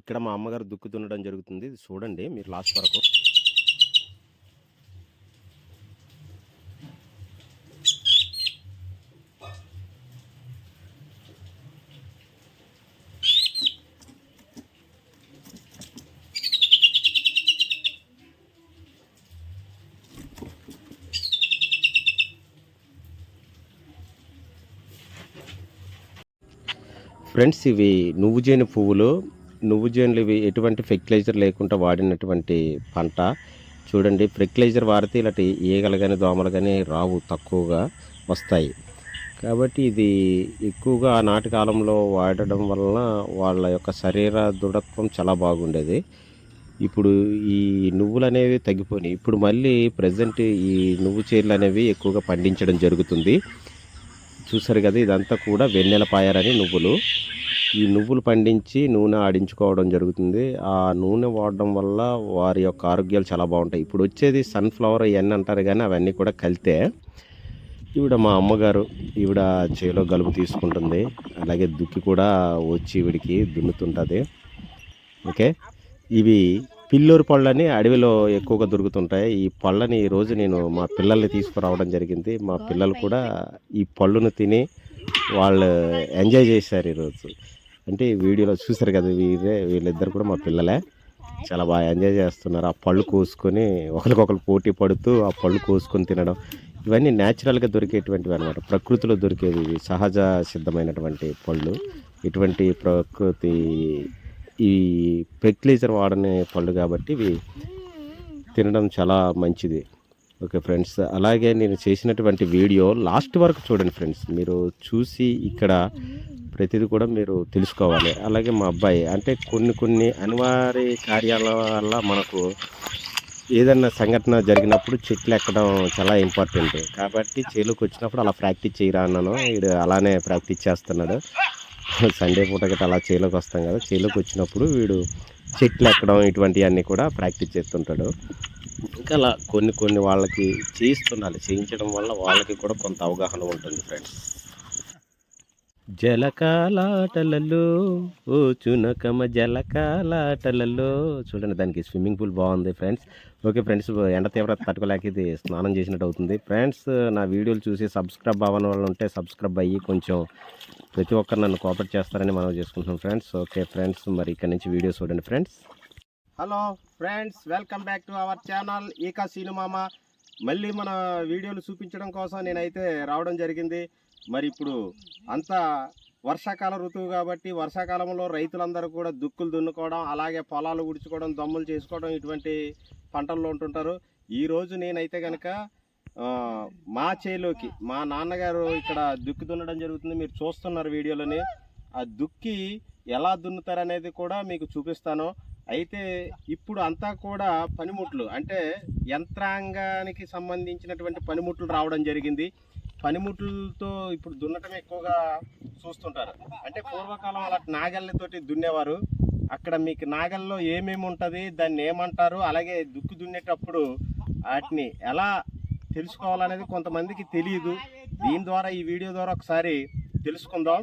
ఇక్కడ మా అమ్మగారు దుక్కు దున్నడం జరుగుతుంది. ఇది చూడండి మీరు లాస్ట్ వరకు. ఫ్రెండ్స్, ఇవి నువ్వు జేను పువ్వులు. నువ్వు జేనులు ఇవి ఎటువంటి ఫెర్టిలైజర్ లేకుండా వాడినటువంటి పంట. చూడండి, ఫెర్టిలైజర్ వాడితే ఇలాంటి ఈగలు కానీ దోమలు కానీ రావు, తక్కువగా వస్తాయి. కాబట్టి ఇది ఎక్కువగా ఆనాటి కాలంలో వాడడం వలన వాళ్ళ యొక్క శరీర దృఢత్వం చాలా బాగుండేది. ఇప్పుడు ఈ నువ్వులు అనేవి తగ్గిపోయినాయి. ఇప్పుడు మళ్ళీ ప్రజెంట్ ఈ నువ్వు చేర్లు అనేవి ఎక్కువగా పండించడం జరుగుతుంది. చూసారు కదా, ఇదంతా కూడా వెన్నెల పాయరని నువ్వులు. ఈ నువ్వులు పండించి నూనె ఆడించుకోవడం జరుగుతుంది. ఆ నూనె వాడడం వల్ల వారి యొక్క ఆరోగ్యాలు చాలా బాగుంటాయి. ఇప్పుడు వచ్చేది సన్ఫ్లవర్ ఇవన్నీ అంటారు, కానీ అవన్నీ కూడా కలితే. ఈవిడ మా అమ్మగారు, ఈవిడ చేలో గలుపు తీసుకుంటుంది. అలాగే దుక్కి కూడా వచ్చి ఈవిడికి దున్నుతుంటుంది. ఓకే, ఇవి పిల్లూరు పళ్ళని అడవిలో ఎక్కువగా దొరుకుతుంటాయి. ఈ పళ్ళని ఈరోజు నేను మా పిల్లల్ని తీసుకురావడం జరిగింది. మా పిల్లలు కూడా ఈ పళ్ళును తిని వాళ్ళు ఎంజాయ్ చేశారు ఈరోజు. అంటే ఈ వీడియోలో చూసారు కదా, వీళ్ళిద్దరు కూడా మా పిల్లలే. చాలా బాగా ఎంజాయ్ చేస్తున్నారు. ఆ పళ్ళు కోసుకొని ఒకరికొకరు పోటీ పడుతూ ఆ పళ్ళు కోసుకొని తినడం. ఇవన్నీ న్యాచురల్గా దొరికేటువంటివి అనమాట, ప్రకృతిలో దొరికేవి. ఇవి సహజ సిద్ధమైనటువంటి పళ్ళు. ఇటువంటి ప్రకృతి ఈ ఫెర్టిలైజర్ వాడని పళ్ళు కాబట్టి ఇవి తినడం చాలా మంచిది. ఓకే ఫ్రెండ్స్, అలాగే నేను చేసినటువంటి వీడియో లాస్ట్ వరకు చూడండి ఫ్రెండ్స్. మీరు చూసి ఇక్కడ ప్రతిదీ కూడా మీరు తెలుసుకోవాలి. అలాగే మా అబ్బాయి అంటే కొన్ని అనివార్య కార్యాల వల్ల మనకు ఏదన్నా సంఘటన జరిగినప్పుడు చెట్లు ఎక్కడం చాలా ఇంపార్టెంట్. కాబట్టి చేలోకి వచ్చినప్పుడు అలా ప్రాక్టీస్ చేయరా అన్నాను. వీడు అలానే ప్రాక్టీస్ చేస్తున్నాడు. సండే పూట గట్రా అలా చేలోకి వస్తాం కదా, చేలోకి వచ్చినప్పుడు వీడు చెట్లు ఎక్కడం ఇటువంటివన్నీ కూడా ప్రాక్టీస్ చేస్తుంటాడు. ఇంకా అలా కొన్ని వాళ్ళకి చేయించడం వల్ల వాళ్ళకి కూడా కొంత అవగాహన ఉంటుంది ఫ్రెండ్స్. జలకాలాటలలో ఓ చునకమ జలకాలాటలలో. చూడండి, దానికి స్విమ్మింగ్ పూల్ బాగుంది ఫ్రెండ్స్. ఓకే ఫ్రెండ్స్, ఎండ తీవ్రత తట్టుకోలేక ఇది స్నానం చేసినట్టు అవుతుంది. ఫ్రెండ్స్, నా వీడియోలు చూసి సబ్స్క్రైబ్ అవ్వని వాళ్ళు ఉంటే సబ్స్క్రైబ్ అయ్యి కొంచెం ప్రతి ఒక్కరు నన్ను కోఆపరేట్ చేస్తారని మనం చేసుకుంటున్నాం ఫ్రెండ్స్. ఓకే ఫ్రెండ్స్, మరి ఇక్కడ నుంచి వీడియో చూడండి friends. Hello friends, welcome back to our channel ఈకా సీను మామ. మళ్ళీ మన వీడియోలు చూపించడం కోసం నేనైతే రావడం జరిగింది. మరి ఇప్పుడు అంతా వర్షాకాల ఋతువు కాబట్టి వర్షాకాలంలో రైతులందరూ కూడా దుక్కులు దున్నుకోవడం, అలాగే పొలాలు ఉడుచుకోవడం, దమ్ములు చేసుకోవడం ఇటువంటి పంటల్లో ఉంటుంటారు. ఈరోజు నేనైతే కనుక మా చేలోకి మా నాన్నగారు ఇక్కడ దుక్కి దున్నడం జరుగుతుంది. మీరు చూస్తున్నారు వీడియోలోని. ఆ దుక్కి ఎలా దున్నుతారనేది కూడా మీకు చూపిస్తాను. అయితే ఇప్పుడు అంతా కూడా పనిముట్లు అంటే యంత్రాంగానికి సంబంధించినటువంటి పనిముట్లు రావడం జరిగింది. పనిముట్లతో ఇప్పుడు దున్నటం ఎక్కువగా చూస్తుంటారు. అంటే పూర్వకాలం అలా నాగళ్ళతోటి దున్నేవారు. అక్కడ మీకు నాగల్లో ఏమేమి ఉంటుంది, దాన్ని ఏమంటారు, అలాగే దుక్కు దున్నేటప్పుడు వాటిని ఎలా తెలుసుకోవాలనేది కొంతమందికి తెలియదు. దీని ద్వారా ఈ వీడియో ద్వారా ఒకసారి తెలుసుకుందాం.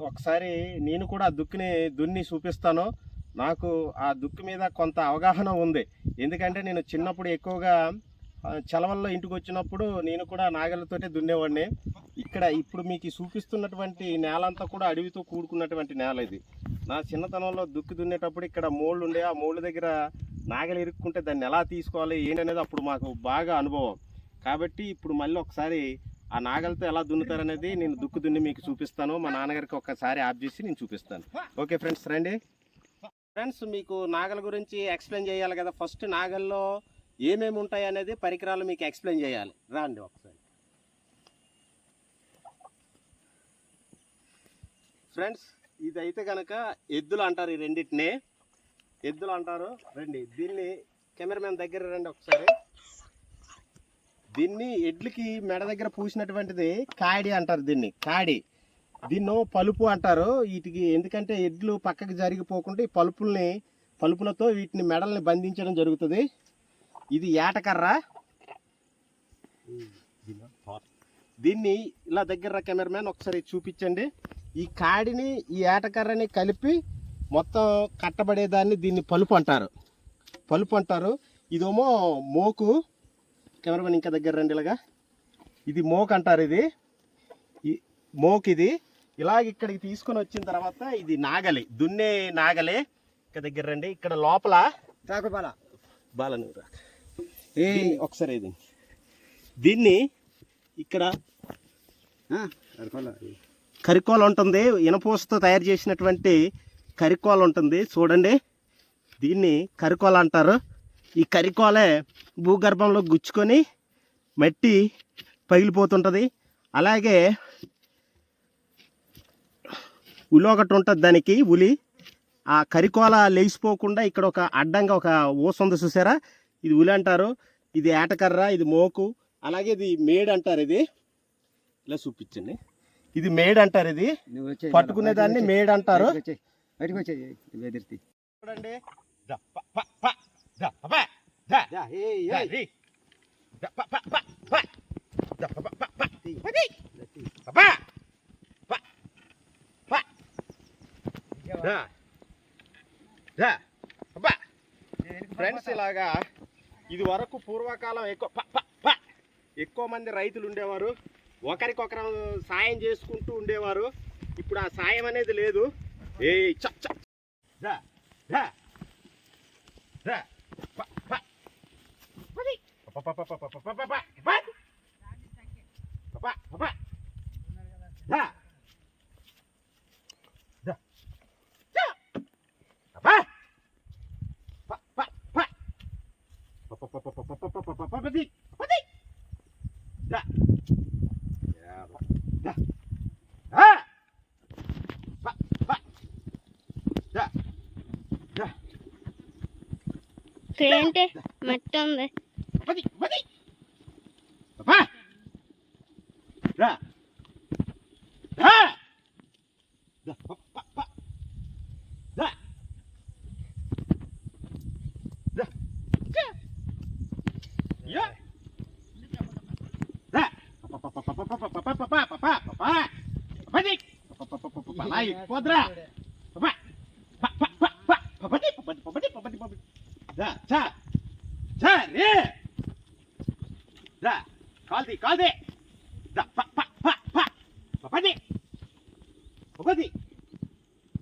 ఒకసారి నేను కూడా ఆ దుక్కిని దున్ని చూపిస్తాను. నాకు ఆ దుక్కు మీద కొంత అవగాహన ఉంది. ఎందుకంటే నేను చిన్నప్పుడు ఎక్కువగా చలవల్లో ఇంటికి వచ్చినప్పుడు నేను కూడా నాగళ్ళతోటే దున్నేవాడిని. ఇప్పుడు మీకు చూపిస్తున్నటువంటి నేల అంతా కూడా అడవితో కూడుకున్నటువంటి నేల. ఇది నా చిన్నతనంలో దుక్కి దున్నేటప్పుడు ఇక్కడ మోళ్ళు ఉండే, ఆ మోళ్ళ దగ్గర నాగలు ఇరుక్కుంటే దాన్ని ఎలా తీసుకోవాలి ఏంటనేది అప్పుడు మాకు బాగా అనుభవం. కాబట్టి ఇప్పుడు మళ్ళీ ఒకసారి ఆ నాగలతో ఎలా దున్నుతారనేది నేను దుక్కు దున్ని మీకు చూపిస్తాను. మా నాన్నగారికి ఒకసారి ఆఫ్ చేసి నేను చూపిస్తాను. ఓకే ఫ్రెండ్స్, రండి. ఫ్రెండ్స్, మీకు నాగల గురించి ఎక్స్ప్లెయిన్ చేయాలి కదా. ఫస్ట్ నాగల్లో ఏమేమి ఉంటాయి అనేది పరికరాలు మీకు ఎక్స్ప్లెయిన్ చేయాలి. రండి ఒకసారి. ఫ్రెండ్స్, ఇదైతే కనుక ఎద్దులు అంటారు. ఈ రెండింటిని ఎద్దులు అంటారు. రండి, దీన్ని కెమెరామెన్ దగ్గర రండి ఒకసారి. దీన్ని ఎడ్లకి మెడ దగ్గర పూసినటువంటిది కాడి అంటారు. దీన్ని కాడి, దీన్ని పలుపు అంటారు. వీటికి ఎందుకంటే ఎడ్లు పక్కకి జరిగిపోకుండా ఈ పలుపులతో వీటిని మెడల్ని బంధించడం జరుగుతుంది. ఇది ఏటకర్ర. దీన్ని ఇలా దగ్గర కెమెరామెన్ ఒకసారి చూపించండి. ఈ కాడిని ఈ ఏటకర్రని కలిపి మొత్తం కట్టబడేదాన్ని దీన్ని పలుపు అంటారు. ఇదేమో మోకు. కెమెరామెన్ ఇంకా దగ్గర రండి. ఇలాగా ఇది మోకు అంటారు. ఇది మోకు. ఇది ఇలాగ ఇక్కడికి తీసుకొని వచ్చిన తర్వాత ఇది నాగలి, దున్నే నాగలే. ఇంకా దగ్గర రండి. ఇక్కడ లోపల ఒకసారి ఇది దీన్ని ఇక్కడ కరికోల ఉంటుంది. ఇనపూసతో తయారు చేసినటువంటి కరికోల ఉంటుంది. చూడండి, దీన్ని కరికోల అంటారు. ఈ కరికోలే భూగర్భంలో గుచ్చుకొని మట్టి పగిలిపోతుంటుంది. అలాగే ఉలి ఒకటి ఉంటుంది దానికి, ఉలి. ఆ కరికోల లేచిపోకుండా ఇక్కడ ఒక అడ్డంగా ఒక ఊస ఉంది చూసారా, ఇది ఉలి అంటారు. ఇది ఏటకర్ర, ఇది మోకు. అలాగే ఇది మేడ్ అంటారు. ఇది ఇలా చూపించండి. ఇది మేడ్ అంటారు. ఇది పట్టుకునే దాన్ని మేడ్ అంటారు. చూడండి, ఫ్రెండ్స్ ఇలాగా ఇది వరకు పూర్వకాలం ఎక్కువ మంది రైతులు ఉండేవారు. ఒకరికొకరు సాయం చేసుకుంటూ ఉండేవారు. ఇప్పుడు ఆ సాయం అనేది లేదు. ఏంటి మట్టి ఉంది. కాల్ది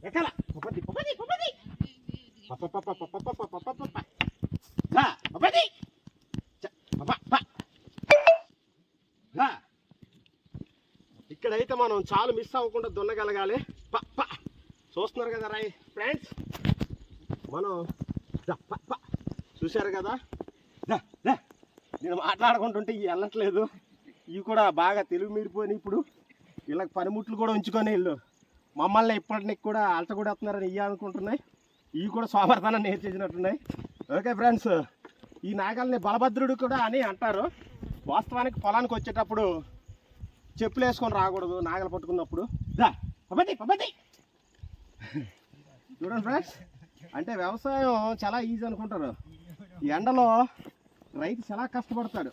ఎక్కల ఇక్కడైతే మనం చాలు మిస్ అవ్వకుండా దున్నగలగాలి. చూస్తున్నారు కదా రై ఫ్రెండ్స్, మనం చూశారు కదా. నేను మాట్లాడుకుంటుంటే ఇవి వెళ్ళట్లేదు. ఇవి కూడా బాగా తెలుగు మీరిపోయినాయి. ఇప్పుడు వీళ్ళకి పనిముట్లు కూడా ఉంచుకొని వీళ్ళు మమ్మల్ని ఇప్పటికి కూడా అల్చగొడేస్తున్నారని ఇవి అనుకుంటున్నాయి. ఇవి కూడా సోమర్థాన్ని నేర్చేసినట్టున్నాయి. ఓకే ఫ్రెండ్స్, ఈ నాగల్ని బలభద్రుడు కూడా అని అంటారు. వాస్తవానికి పొలానికి వచ్చేటప్పుడు చెప్పులు వేసుకొని రాకూడదు నాగలు పట్టుకున్నప్పుడు. చూడండి ఫ్రెండ్స్, అంటే వ్యవసాయం చాలా ఈజీ అనుకుంటారు. ఈ ఎండలో రైతు చాలా కష్టపడతాడు.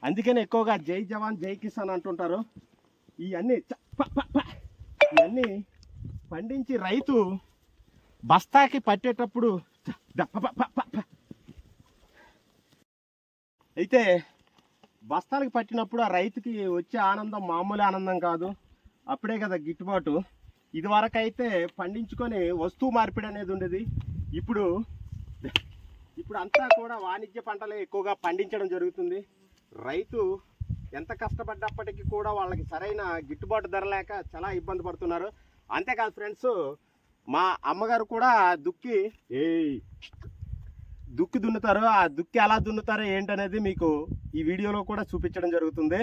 అందుకని ఎక్కువగా జై జవాన్ జై కిసాన్ అంటుంటారు. ఇవన్నీ పండించి రైతు బస్తాకి పట్టేటప్పుడు అయితే బస్తాలకి పట్టినప్పుడు ఆ రైతుకి వచ్చే ఆనందం మామూలు ఆనందం కాదు. అప్పుడే కదా గిట్టుబాటు. ఇదివరకు అయితే పండించుకొని వస్తువు మార్పిడి అనేది ఉండేది. ఇప్పుడు అంతా కూడా వాణిజ్య పంటలే ఎక్కువగా పండించడం జరుగుతుంది. రైతు ఎంత కష్టపడ్డప్పటికీ కూడా వాళ్ళకి సరైన గిట్టుబాటు ధర లేక చాలా ఇబ్బంది పడుతున్నారు. అంతేకాదు ఫ్రెండ్స్, మా అమ్మగారు కూడా దుక్కి దున్నుతారు. ఆ దుక్కి ఎలా దున్నుతారో ఏంటనేది మీకు ఈ వీడియోలో కూడా చూపించడం జరుగుతుంది.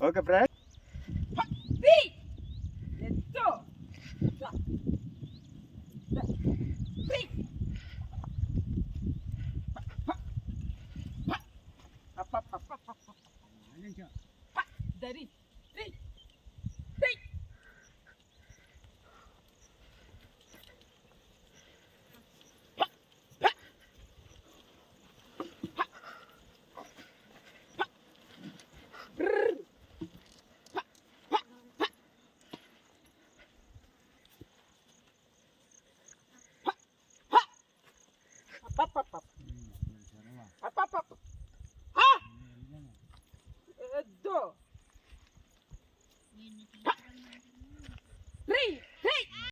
ఓకే ఫ్రెండ్స్, అప్ప